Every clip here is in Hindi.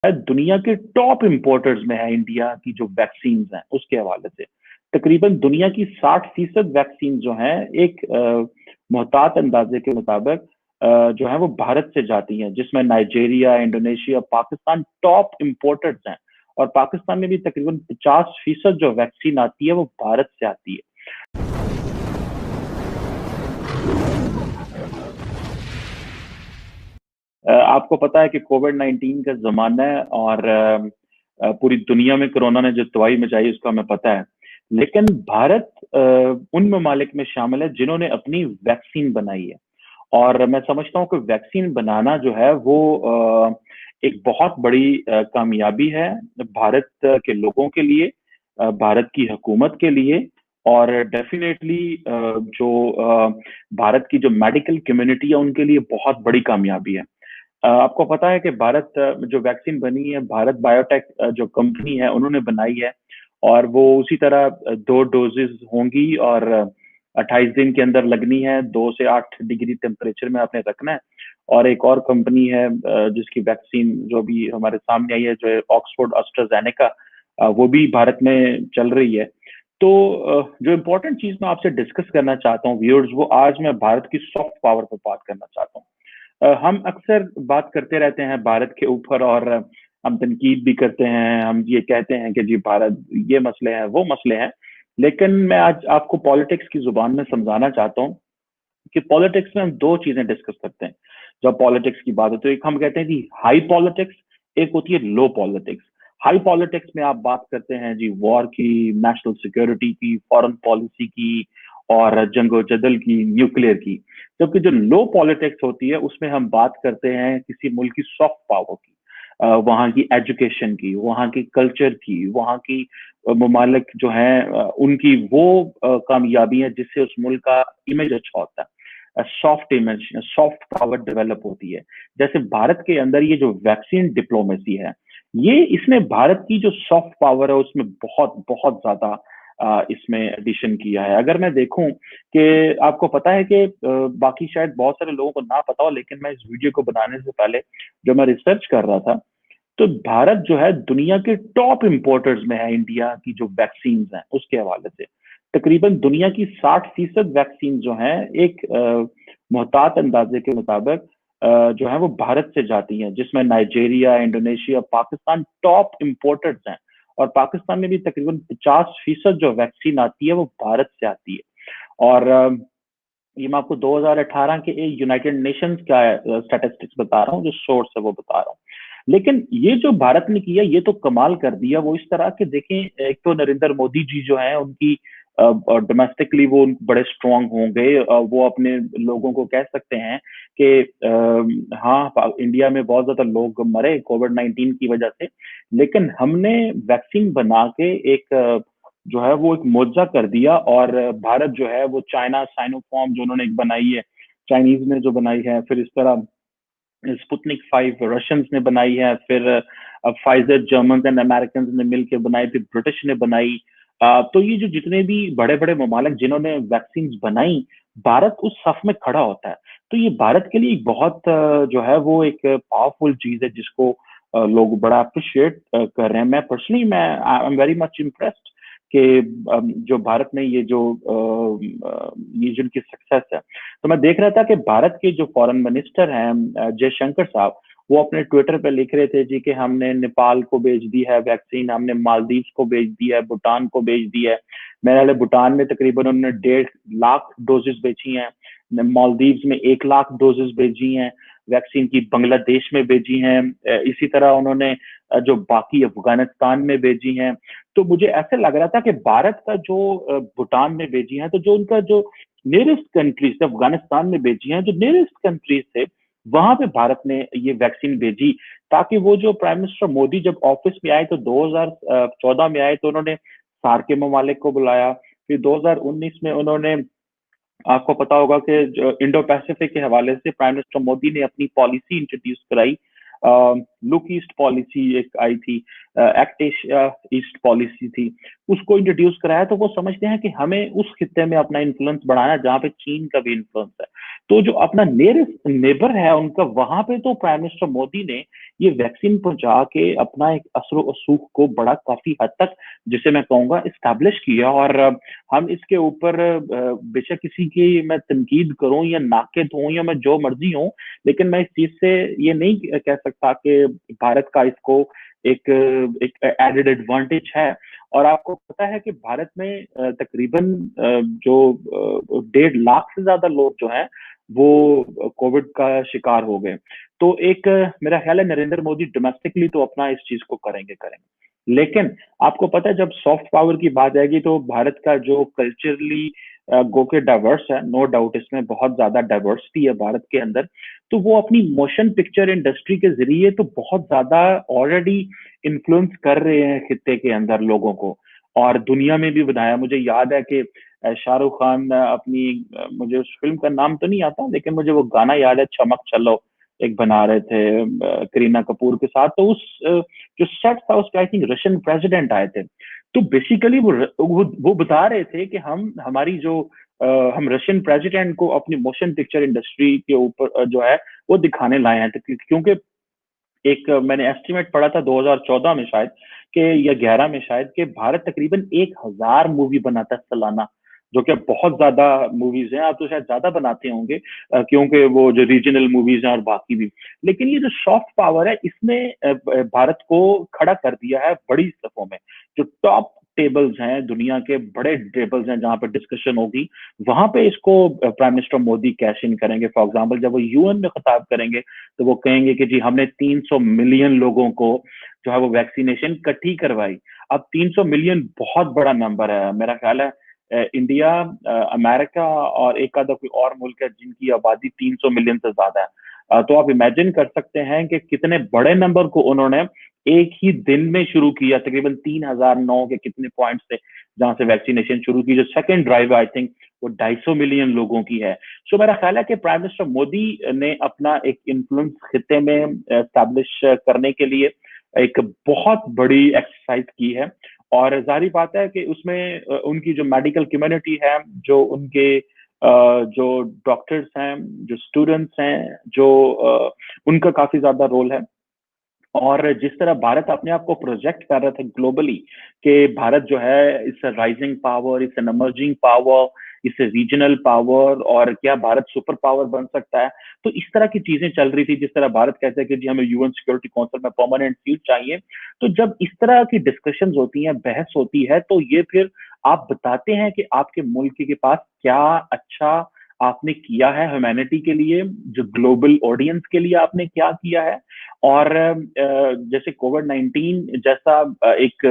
दुनिया के टॉप इम्पोर्टर्स में है इंडिया की जो वैक्सीन हैं उसके हवाले से। तकरीबन दुनिया की 60% वैक्सीन जो हैं एक मोहतात अंदाजे के मुताबिक जो है वो भारत से जाती हैं, जिसमें Nigeria, Indonesia, Pakistan top importers हैं। और पाकिस्तान में भी तकरीबन 50% जो वैक्सीन आती है वो भारत से आती है। आपको पता है कि कोविड-19 का ज़माना है और पूरी दुनिया में कोरोना ने जो तबाही मचाई उसका हमें पता है। लेकिन भारत उन ममालिक में शामिल है जिन्होंने अपनी वैक्सीन बनाई है। और मैं समझता हूँ कि वैक्सीन बनाना जो है वो एक बहुत बड़ी कामयाबी है भारत के लोगों के लिए, भारत की हुकूमत के लिए और डेफ़िनेटली जो भारत की जो मेडिकल कम्युनिटी है उनके लिए बहुत बड़ी कामयाबी है। आपको पता है कि भारत जो वैक्सीन बनी है, भारत बायोटेक जो कंपनी है, उन्होंने बनाई है और वो उसी तरह 2 डोज़ेज़ होंगी और 28 दिन के अंदर लगनी है, 2 से 8 डिग्री टेम्परेचर में आपने रखना है। और एक और कंपनी है जिसकी वैक्सीन जो अभी हमारे सामने आई है, जो है ऑक्सफोर्ड एस्ट्राज़ेनेका, वो भी भारत में चल रही है। तो जो इम्पोर्टेंट चीज़ मैं आपसे डिस्कस करना चाहता हूँ व्यूअर्स, वो आज मैं भारत की सॉफ्ट पावर पे बात करना चाहता हूँ। हम अक्सर बात करते रहते हैं भारत के ऊपर और हम तनकीद भी करते हैं, हम ये कहते हैं कि जी भारत ये मसले हैं, वो मसले हैं। लेकिन मैं आज आपको पॉलिटिक्स की ज़ुबान में समझाना चाहता हूँ कि पॉलिटिक्स में हम 2 चीज़ें डिस्कस करते हैं। जब पॉलिटिक्स की बात होती है, एक हम कहते हैं जी हाई पॉलिटिक्स, एक होती है लो पॉलिटिक्स। हाई पॉलिटिक्स में आप बात करते हैं जी वॉर की, नेशनल सिक्योरिटी की, फॉरेन पॉलिसी की और जंगो-जदल की, न्यूक्लियर की। जबकि जो लो पॉलिटिक्स होती है, उसमें हम बात करते हैं किसी मुल्क की सॉफ्ट पावर की, वहाँ की एजुकेशन की, वहाँ की कल्चर की, वहाँ की ममालिक जो हैं उनकी वो कामयाबी है जिससे उस मुल्क का इमेज अच्छा होता है। Soft image, soft power develop होती है। जैसे भारत के अंदर ये जो वैक्सीन डिप्लोमेसी है, ये इसने भारत की जो सॉफ्ट पावर है उसमें बहुत ज़्यादा इसमें एडिशन किया है। अगर मैं देखूँ कि आपको पता है कि बाकी शायद बहुत सारे लोगों को ना पता हो, लेकिन मैं इस वीडियो को बनाने से पहले जो मैं रिसर्च कर रहा था, तो भारत जो है दुनिया के टॉप इम्पोर्टर्स में है इंडिया की जो वैक्सीन हैं उसके हवाले से। तकरीबन दुनिया की 60% वैक्सीन जो हैं एक मोहतात अंदाजे के मुताबिक जो है वो भारत से जाती हैं, जिसमें Nigeria, Indonesia, Pakistan top importers हैं। और पाकिस्तान में भी तकरीबन 50% जो वैक्सीन आती है वो भारत से आती है। और ये मैं आपको 2018 के यूनाइटेड नेशंस का स्टैटिस्टिक्स बता रहा हूँ, जो सोर्स है वो बता रहा हूँ। लेकिन ये जो भारत ने किया ये तो कमाल कर दिया। वो इस तरह के देखें, एक तो नरेंद्र मोदी जी जो हैं उनकी डोमेस्टिकली वो बड़े स्ट्रांग हो गए। वो अपने लोगों को कह सकते हैं कि हाँ, इंडिया में बहुत ज्यादा लोग मरे कोविड-19 की वजह से, लेकिन हमने वैक्सीन बना के एक जो है वो एक मोर्चा कर दिया। और भारत जो है वो चाइना साइनोफार्म जो उन्होंने एक बनाई है, चाइनीज ने जो बनाई है, फिर इस तरह स्पुतनिक 5 रशियंस ने बनाई है, फिर फाइजर जर्मन एंड अमेरिकन ने मिलकर बनाई, फिर ब्रिटिश ने बनाई। तो ये जो जितने भी बड़े बड़े ममालिक जिन्होंने वैक्सीन बनाई, भारत उस सफ में खड़ा होता है। तो ये भारत के लिए एक बहुत जो है वो एक पावरफुल चीज है जिसको लोग बड़ा अप्रिशिएट कर रहे हैं। मैं पर्सनली मैं I am very much impressed कि जो भारत में ये जो इनकी सक्सेस है। तो मैं देख रहा था कि भारत के जो फॉरेन मिनिस्टर हैं जयशंकर साहब, वो अपने ट्विटर पे लिख रहे थे जी कि हमने नेपाल को भेज दी है वैक्सीन, हमने मालदीव्स को भेज दी है, भूटान को भेज दी है। मेरे ख्याल है भूटान में तकरीबन उन्होंने 1.5 लाख डोजेस भेजी हैं, मालदीव्स में 1 लाख डोजेस भेजी हैं वैक्सीन की, बांग्लादेश में भेजी हैं, इसी तरह उन्होंने जो बाकी अफगानिस्तान में भेजी हैं। तो मुझे ऐसे लग रहा था कि भारत का जो भूटान में भेजी हैं, तो जो उनका जो नियरेस्ट कंट्रीज थे, अफगानिस्तान में भेजी हैं, जो नियरेस्ट कंट्रीज थे वहां पे भारत ने ये वैक्सीन भेजी, ताकि वो जो प्राइम मिनिस्टर मोदी जब ऑफिस में आए तो 2014 में आए तो उन्होंने सार्क के ममालिक को बुलाया। फिर 2019 में उन्होंने, आपको पता होगा कि इंडो पैसिफिक के हवाले से प्राइम मिनिस्टर मोदी ने अपनी पॉलिसी इंट्रोड्यूस कराई लुक ईस्ट पॉलिसी एक आई थी, एक्ट एशिया ईस्ट पॉलिसी थी, उसको इंट्रोड्यूस कराया। तो वो समझते हैं कि हमें उस खित्ते में अपना इन्फ्लुएंस बढ़ाना जहाँ पे चीन का भी इन्फ्लुएंस है। तो जो अपना नियरेस्ट नेबर है उनका, वहां पे तो प्राइम मिनिस्टर मोदी ने ये वैक्सीन पहुंचा के अपना एक असर सूख को बड़ा काफी हद तक, जिसे मैं कहूंगा, इस्टेब्लिश किया। और हम इसके ऊपर बेशक किसी की मैं तनकीद करूं या नाकिद हूं या मैं जो मर्जी हूं, लेकिन मैं इस चीज से ये नहीं कह सकता कि भारत का इसको एक एक एडेड एडवांटेज है। और आपको पता है कि भारत में तकरीबन जो 1.5 लाख से ज्यादा लोग जो हैं वो कोविड का शिकार हो गए। तो एक मेरा ख्याल है नरेंद्र मोदी डोमेस्टिकली तो अपना इस चीज को करेंगे करेंगे, लेकिन आपको पता है जब सॉफ्ट पावर की बात आएगी तो भारत का जो कल्चरली गो के डाइवर्स है, नो डाउट इसमें बहुत ज्यादा डाइवर्सिटी है भारत के अंदर। तो वो अपनी मोशन पिक्चर इंडस्ट्री के जरिए तो बहुत ज्यादा ऑलरेडी इन्फ्लुएंस कर रहे हैं खित्ते के अंदर लोगों को, और दुनिया में भी बनाया। मुझे याद है कि शाहरुख खान अपनी मुझे उस फिल्म का नाम तो नहीं आता, लेकिन मुझे वो गाना याद है, चमक चलो, एक बना रहे थे करीना कपूर के साथ। तो उस जो सेट था उस पे आई थिंक रशियन प्रेसिडेंट आए थे। तो बेसिकली वो बता रहे थे कि हम हमारी जो हम रशियन प्रेसिडेंट को अपनी मोशन पिक्चर इंडस्ट्री के ऊपर जो है वो दिखाने लाए हैं। तो क्योंकि एक मैंने एस्टिमेट पढ़ा था 2014 में शायद कि या 11 में शायद, कि भारत तकरीबन 1000 मूवी बनाता है सालाना, जो कि बहुत ज्यादा मूवीज हैं। आप तो शायद ज्यादा बनाते होंगे क्योंकि वो जो रीजनल मूवीज हैं और बाकी भी। लेकिन ये जो सॉफ्ट पावर है इसने भारत को खड़ा कर दिया है बड़ी सफों में। जो टॉप टेबल्स हैं, दुनिया के बड़े टेबल्स हैं जहां पर डिस्कशन होगी, वहां पे इसको prime minister Modi cash in करेंगे। फॉर एग्जांपल जब वो यूएन में खिताब करेंगे तो वो कहेंगे कि जी हमने 300 मिलियन लोगों को जो है वो वैक्सीनेशन इकट्ठी करवाई। अब 300 मिलियन बहुत बड़ा नंबर है। मेरा ख्याल है इंडिया, अमेरिका और एक आधा कोई और मुल्क है जिनकी आबादी 300 मिलियन से ज्यादा है। तो आप इमेजिन कर सकते हैं कि कितने बड़े नंबर को उन्होंने एक ही दिन में शुरू किया। तकरीबन 3009 के कितने पॉइंट से जहां से वैक्सीनेशन शुरू की। जो सेकंड ड्राइव आई थिंक वो 250 मिलियन लोगों की है। सो मेरा ख्याल है कि प्राइम मिनिस्टर मोदी ने अपना एक इन्फ्लुएंस खित्ते में एस्टैब्लिश करने के लिए एक बहुत बड़ी एक्सरसाइज की है। और जाहिर बात है कि उसमें उनकी जो मेडिकल कम्युनिटी है, जो उनके जो डॉक्टर्स हैं, जो स्टूडेंट्स हैं, जो उनका काफी ज्यादा रोल है। और जिस तरह भारत अपने आप को प्रोजेक्ट कर रहा था ग्लोबली कि भारत जो है it's a rising power, it's an emerging power, it's a regional power, और क्या भारत सुपर पावर बन सकता है। तो इस तरह की चीजें चल रही थी। जिस तरह भारत कहते हैं कि जी हमें यूएन सिक्योरिटी काउंसिल में परमानेंट सीट चाहिए। तो जब इस तरह की डिस्कशंस होती हैं, बहस होती है, तो ये फिर आप बताते हैं कि आपके मुल्क के पास क्या अच्छा आपने किया है ह्यूमैनिटी के लिए, जो ग्लोबल ऑडियंस के लिए आपने क्या किया है। और जैसे कोविड 19 जैसा एक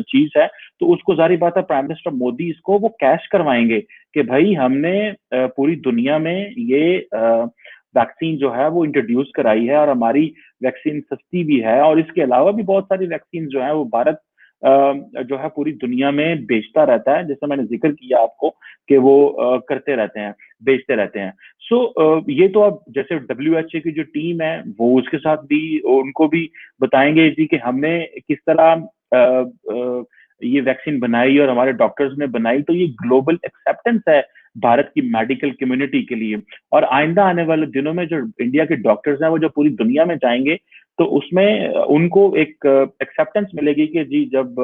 चीज है, तो उसको जारी बात है प्राइम मिनिस्टर मोदी इसको वो कैश करवाएंगे कि भाई हमने पूरी दुनिया में ये वैक्सीन जो है वो इंट्रोड्यूस कराई है, और हमारी वैक्सीन सस्ती भी है। और इसके अलावा भी बहुत सारी वैक्सीन जो है वो भारत जो है पूरी दुनिया में बेचता रहता है, जैसे मैंने जिक्र किया आपको कि वो करते रहते हैं, बेचते रहते हैं। सो ये तो अब जैसे WHO की जो टीम है वो उसके साथ भी उनको भी बताएंगे जी कि हमने किस तरह ये वैक्सीन बनाई और हमारे डॉक्टर्स ने बनाई। तो ये ग्लोबल एक्सेप्टेंस है भारत की मेडिकल कम्युनिटी के लिए। और आइंदा आने वाले दिनों में जो इंडिया के डॉक्टर्स हैं वो जो पूरी दुनिया में जाएंगे, तो उसमें उनको एक एक्सेप्टेंस मिलेगी कि जी जब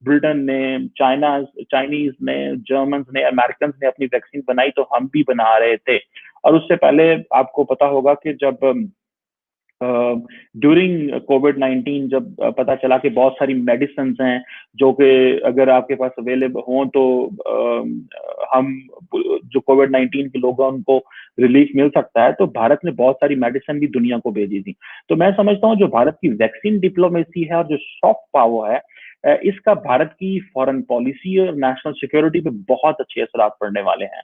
ब्रिटेन ने, चाइनीज ने, जर्मन ने, अमेरिकन ने अपनी वैक्सीन बनाई तो हम भी बना रहे थे। और उससे पहले आपको पता होगा कि जब ड्यूरिंग कोविड 19 जब पता चला कि बहुत सारी मेडिसिन हैं जो कि अगर आपके पास अवेलेबल हों तो हम जो कोविड 19 के लोग हैं उनको रिलीफ मिल सकता है, तो भारत ने बहुत सारी मेडिसिन भी दुनिया को भेजी थी। तो मैं समझता हूँ जो भारत की वैक्सीन डिप्लोमेसी है और जो सॉफ्ट पावर है, इसका भारत की फॉरेन पॉलिसी और नेशनल सिक्योरिटी पे बहुत अच्छे असरात पड़ने वाले हैं।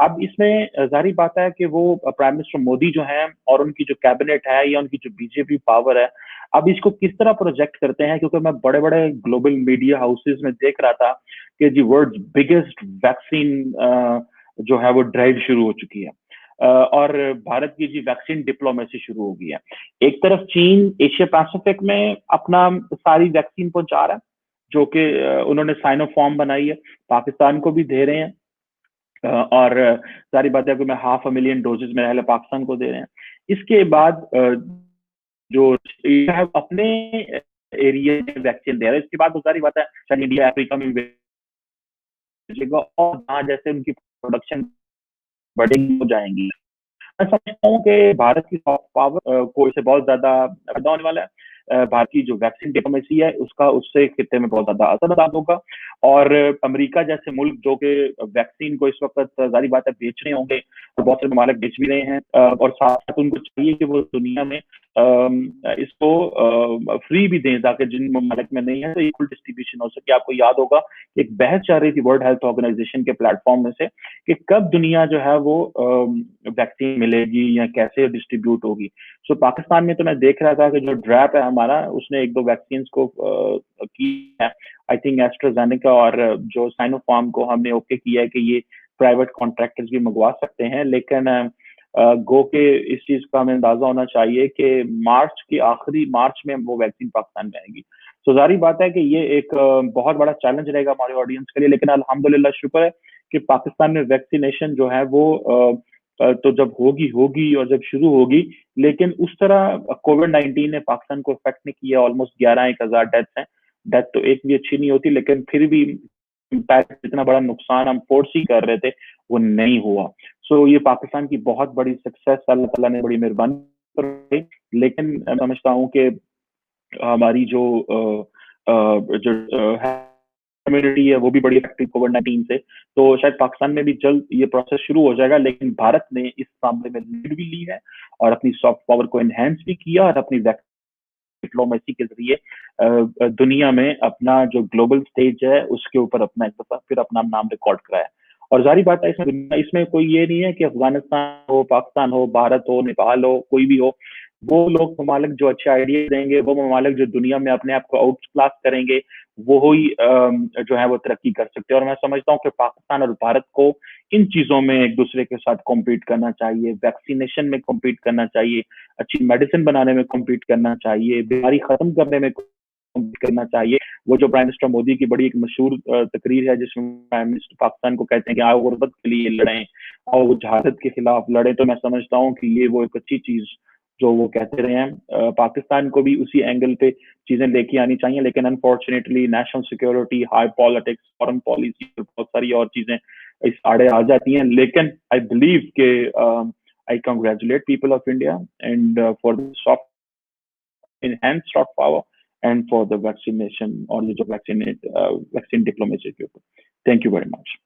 अब इसमें जाहिर बात है कि वो प्राइम मिनिस्टर मोदी जो हैं और उनकी जो कैबिनेट है या उनकी जो बीजेपी पावर है, अब इसको किस तरह प्रोजेक्ट करते हैं। क्योंकि मैं बड़े बड़े ग्लोबल मीडिया हाउसेज में देख रहा था कि जी वर्ल्ड बिगेस्ट वैक्सीन जो है वो ड्राइव शुरू हो चुकी है। और भारत की जी वैक्सीन डिप्लोमेसी शुरू हो गई है। एक तरफ चीन एशिया पैसिफिक में अपना सारी वैक्सीन पहुंचा रहा है, जो कि उन्होंने साइनोफॉर्म बनाई है, पाकिस्तान को भी दे रहे हैं। और सारी बात है कि मैं 500,000 डोजेस में पहले पाकिस्तान को दे रहे हैं। इसके बाद जो अपने एरिया में वैक्सीन दे रहे हैं, इसके बाद तो सारी बात है शायद इंडिया अफ्रीका में भेजेगा, और जहाँ जैसे उनकी प्रोडक्शन बढ़ेगी हो जाएंगी। मैं समझता हूँ कि भारत की सॉफ्ट पावर को इससे बहुत ज्यादा फायदा होने वाला है। भारत की जो वैक्सीन डिप्लोमेसी है उसका उससे खित्ते में बहुत ज्यादा असरदार होगा। और अमेरिका जैसे मुल्क जो कि वैक्सीन को इस वक्त जारी बात है बेच रहे होंगे, और बहुत सारे ममालिक बेच भी रहे हैं, और साथ साथ उनको चाहिए कि वो दुनिया में इसको फ्री भी दें, ताकि जिन ममालिक में नहीं है तो इक्वल डिस्ट्रीब्यूशन हो सके। आपको याद होगा एक बहस चल रही थी वर्ल्ड हेल्थ ऑर्गेनाइजेशन के प्लेटफॉर्म में से कि कब दुनिया जो है वो वैक्सीन मिलेगी या कैसे डिस्ट्रीब्यूट होगी। सो पाकिस्तान में तो मैं देख रहा था कि जो ड्रैप है हमारा, उसने एक दो वैक्सीन को की है, आई थिंक एस्ट्राजेनेका, और जो साइनोफार्म को हमने ओके किया है कि ये प्राइवेट कॉन्ट्रैक्टर्स भी मंगवा सकते हैं। लेकिन गो के इस चीज का हमें अंदाजा होना चाहिए कि आखिरी मार्च में वो वैक्सीन पाकिस्तान में आएगी। तो जारी बात है कि ये एक बहुत बड़ा चैलेंज रहेगा हमारे ऑडियंस के लिए, लेकिन अल्हम्दुलिल्लाह शुक्र है कि पाकिस्तान में वैक्सीनेशन जो है वो तो जब होगी होगी और जब शुरू होगी, लेकिन उस तरह कोविड-19 ने पाकिस्तान को इफेक्ट नहीं किया। ऑलमोस्ट 11-1,000 डेथ्स हैं। डेथ तो एक भी अच्छी नहीं होती, लेकिन फिर भी इम्पैक्ट इतना बड़ा नुकसान हम फोर्सी कर रहे थे वो नहीं हुआ। सो ये पाकिस्तान की बहुत बड़ी सक्सेस, अल्लाह ताला ने बड़ी मेहरबानी कर। लेकिन मैं समझता हूँ कि हमारी जो कम्युनिटी है वो भी बड़ी इफेक्टिव कोविड-19 से, तो शायद पाकिस्तान में भी जल्द ये प्रोसेस शुरू हो जाएगा। लेकिन भारत ने इस मामले में लीड भी ली है और अपनी सॉफ्ट पावर को एनहेंस भी किया, और अपनी डिप्लोमेसी के जरिए दुनिया में अपना जो ग्लोबल स्टेज है उसके ऊपर अपना एक दफा फिर अपना नाम रिकॉर्ड कराया। और जारी बात है इसमें कोई ये नहीं है कि अफगानिस्तान हो, पाकिस्तान हो, भारत हो, नेपाल हो, कोई भी हो, वो लोग ममालिक जो अच्छे आइडिया देंगे, वो ममालिक जो दुनिया में अपने आप को आउट क्लास करेंगे, वो ही जो है वो तरक्की कर सकते हैं। और मैं समझता हूँ कि पाकिस्तान और भारत को इन चीजों में एक दूसरे के साथ कॉम्पीट करना चाहिए, वैक्सीनेशन में कॉम्पीट करना चाहिए, अच्छी मेडिसिन बनाने में कॉम्पीट करना चाहिए, बीमारी खत्म करने में कॉम्पीट करना चाहिए। वो जो प्राइम मिनिस्टर मोदी की बड़ी एक मशहूर तकरीर है जिसमें प्राइम मिनिस्टर पाकिस्तान को कहते हैं कि आओ गुर्बत के लिए लड़ें और जहालत के खिलाफ लड़ें, तो मैं समझता हूँ कि ये वो एक अच्छी चीज जो वो कहते रहे हैं। पाकिस्तान को भी उसी एंगल पे चीजें लेके आनी चाहिए, लेकिन unfortunately national security, high politics, foreign policy, बहुत सारी और चीजें इस आड़े आ जाती हैं। लेकिन आई बिलीव के I congratulate people of India and for the enhanced soft power and for the vaccination or the vaccine diplomacy. Thank you very much.